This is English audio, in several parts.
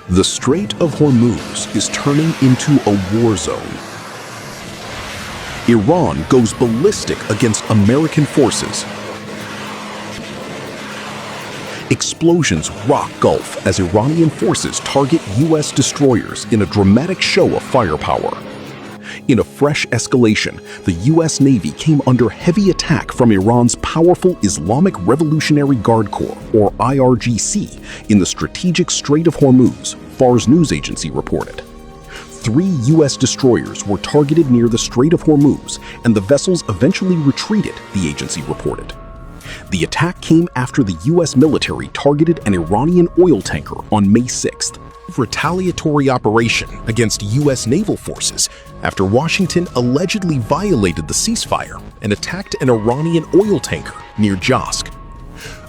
The Strait of Hormuz is turning into a war zone. Iran goes ballistic against American forces. Explosions rock Gulf as Iranian forces target U.S. destroyers in a dramatic show of firepower. In a fresh escalation, the U.S. Navy came under heavy attack from Iran's powerful Islamic Revolutionary Guard Corps, or IRGC, in the strategic Strait of Hormuz, Fars news agency reported. 3 U.S. destroyers were targeted near the Strait of Hormuz, and the vessels eventually retreated, the agency reported. The attack came after the U.S. military targeted an Iranian oil tanker on May 6th. Retaliatory operation against U.S. naval forces after Washington allegedly violated the ceasefire and attacked an Iranian oil tanker near Jask.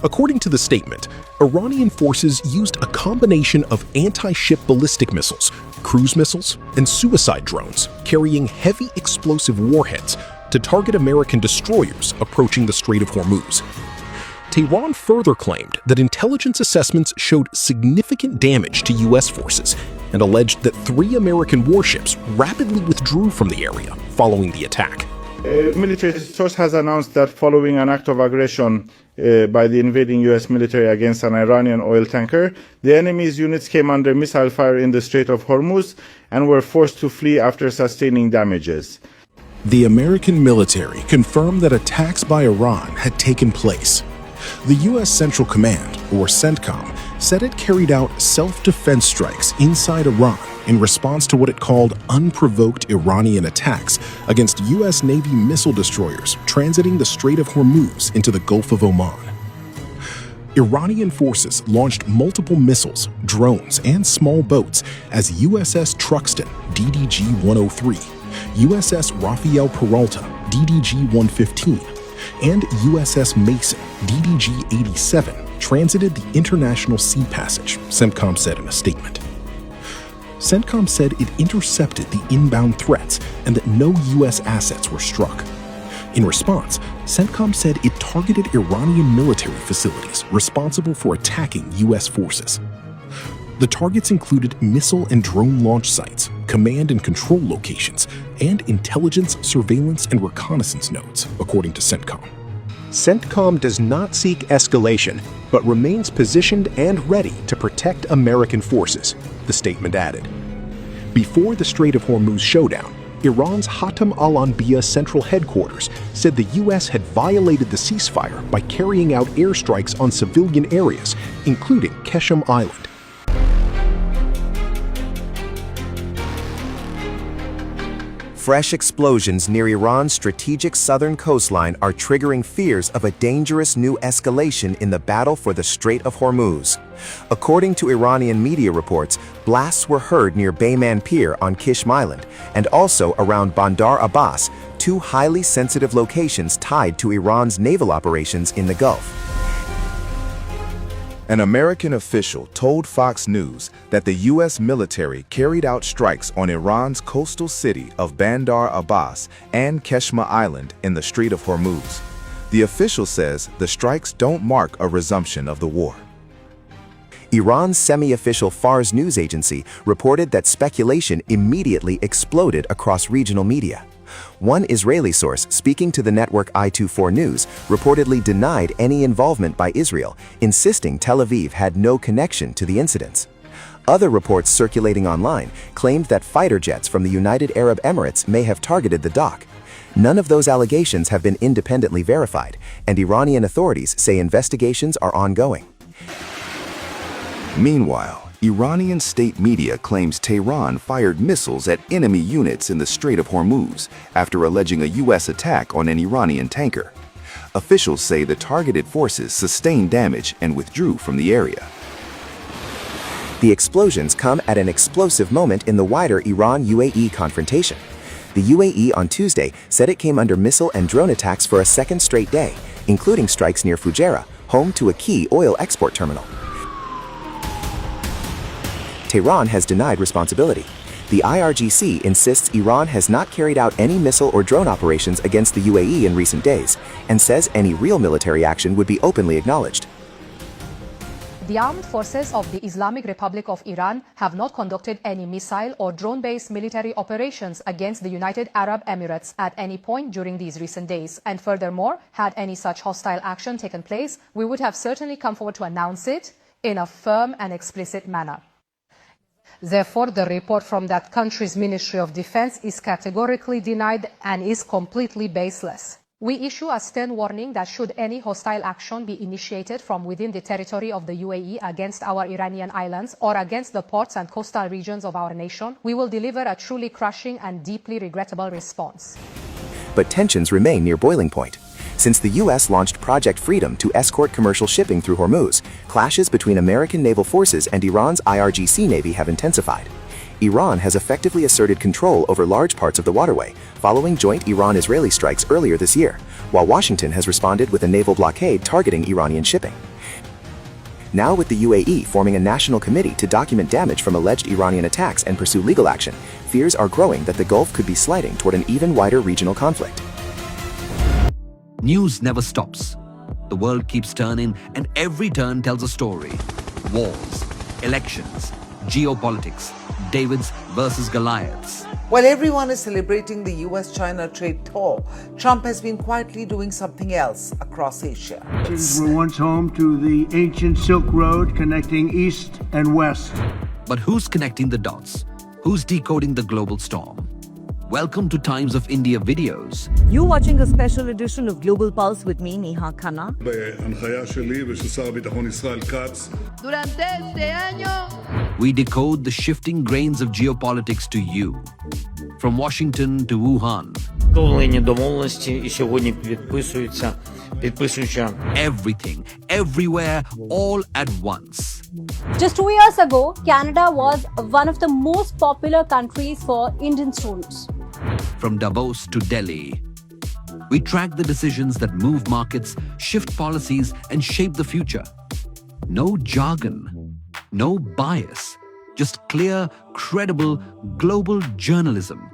According to the statement, Iranian forces used a combination of anti-ship ballistic missiles, cruise missiles, and suicide drones carrying heavy explosive warheads to target American destroyers approaching the Strait of Hormuz. Tehran further claimed that intelligence assessments showed significant damage to U.S. forces and alleged that 3 American warships rapidly withdrew from the area following the attack. A military source has announced that following an act of aggression by the invading U.S. military against an Iranian oil tanker, the enemy's units came under missile fire in the Strait of Hormuz and were forced to flee after sustaining damages. The American military confirmed that attacks by Iran had taken place. The U.S. Central Command, or CENTCOM, said it carried out self-defense strikes inside Iran in response to what it called unprovoked Iranian attacks against U.S. Navy missile destroyers transiting the Strait of Hormuz into the Gulf of Oman. Iranian forces launched multiple missiles, drones, and small boats as USS Truxtun, DDG-103, USS Rafael Peralta, DDG-115, and USS Mason, DDG-87, transited the International Sea Passage, CENTCOM said in a statement. CENTCOM said it intercepted the inbound threats and that no U.S. assets were struck. In response, CENTCOM said it targeted Iranian military facilities responsible for attacking U.S. forces. The targets included missile and drone launch sites, command and control locations, and intelligence, surveillance, and reconnaissance nodes, according to CENTCOM. CENTCOM does not seek escalation, but remains positioned and ready to protect American forces, the statement added. Before the Strait of Hormuz showdown, Iran's Hatem al-Anbiya central headquarters said the U.S. had violated the ceasefire by carrying out airstrikes on civilian areas, including Keshem Island. Fresh explosions near Iran's strategic southern coastline are triggering fears of a dangerous new escalation in the battle for the Strait of Hormuz. According to Iranian media reports, blasts were heard near Bayman Pier on Keshem Island and also around Bandar Abbas, 2 highly sensitive locations tied to Iran's naval operations in the Gulf. An American official told Fox News that the U.S. military carried out strikes on Iran's coastal city of Bandar Abbas and Keshem Island in the Strait of Hormuz. The official says the strikes don't mark a resumption of the war. Iran's semi-official Fars news agency reported that speculation immediately exploded across regional media. One Israeli source speaking to the network I24 News reportedly denied any involvement by Israel, insisting Tel Aviv had no connection to the incidents. Other reports circulating online claimed that fighter jets from the United Arab Emirates may have targeted the dock. None of those allegations have been independently verified, and Iranian authorities say investigations are ongoing. Meanwhile, Iranian state media claims Tehran fired missiles at enemy units in the Strait of Hormuz after alleging a U.S. attack on an Iranian tanker. Officials say the targeted forces sustained damage and withdrew from the area. The explosions come at an explosive moment in the wider Iran-UAE confrontation. The UAE on Tuesday said it came under missile and drone attacks for a second straight day, including strikes near Fujairah, home to a key oil export terminal. Tehran has denied responsibility. The IRGC insists Iran has not carried out any missile or drone operations against the UAE in recent days, and says any real military action would be openly acknowledged. The armed forces of the Islamic Republic of Iran have not conducted any missile or drone-based military operations against the United Arab Emirates at any point during these recent days. And furthermore, had any such hostile action taken place, we would have certainly come forward to announce it in a firm and explicit manner. Therefore, the report from that country's Ministry of Defense is categorically denied and is completely baseless. We issue a stern warning that should any hostile action be initiated from within the territory of the UAE against our Iranian islands or against the ports and coastal regions of our nation, we will deliver a truly crushing and deeply regrettable response. But tensions remain near boiling point. Since the U.S. launched Project Freedom to escort commercial shipping through Hormuz, clashes between American naval forces and Iran's IRGC Navy have intensified. Iran has effectively asserted control over large parts of the waterway, following joint Iran-Israeli strikes earlier this year, while Washington has responded with a naval blockade targeting Iranian shipping. Now with the UAE forming a national committee to document damage from alleged Iranian attacks and pursue legal action, fears are growing that the Gulf could be sliding toward an even wider regional conflict. News never stops. The world keeps turning, and every turn tells a story. Wars, elections, geopolitics, Davids versus Goliaths. While everyone is celebrating the US-China trade thaw, Trump has been quietly doing something else across Asia. Were once home to the ancient Silk Road connecting east and west. But who's connecting the dots? Who's decoding the global storm? Welcome to Times of India videos. You're watching a special edition of Global Pulse with me, Neha Khanna. We decode the shifting grains of geopolitics to you. From Washington to Wuhan. Everything, everywhere, all at once. Just 2 years ago, Canada was one of the most popular countries for Indian students. From Davos to Delhi, we track the decisions that move markets, shift policies, and shape the future. No jargon, no bias, just clear, credible, global journalism.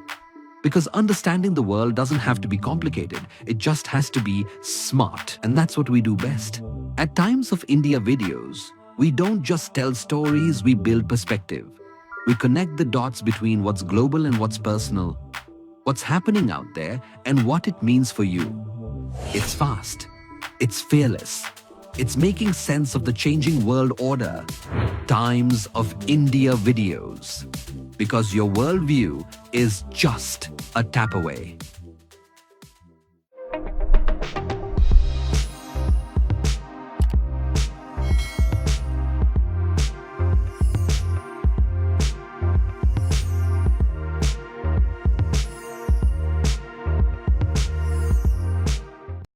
Because understanding the world doesn't have to be complicated, it just has to be smart, and that's what we do best. At Times of India videos, we don't just tell stories, we build perspective. We connect the dots between what's global and what's personal, what's happening out there, and what it means for you. It's fast, it's fearless, it's making sense of the changing world order. Times of India videos. Because your worldview is just a tap away.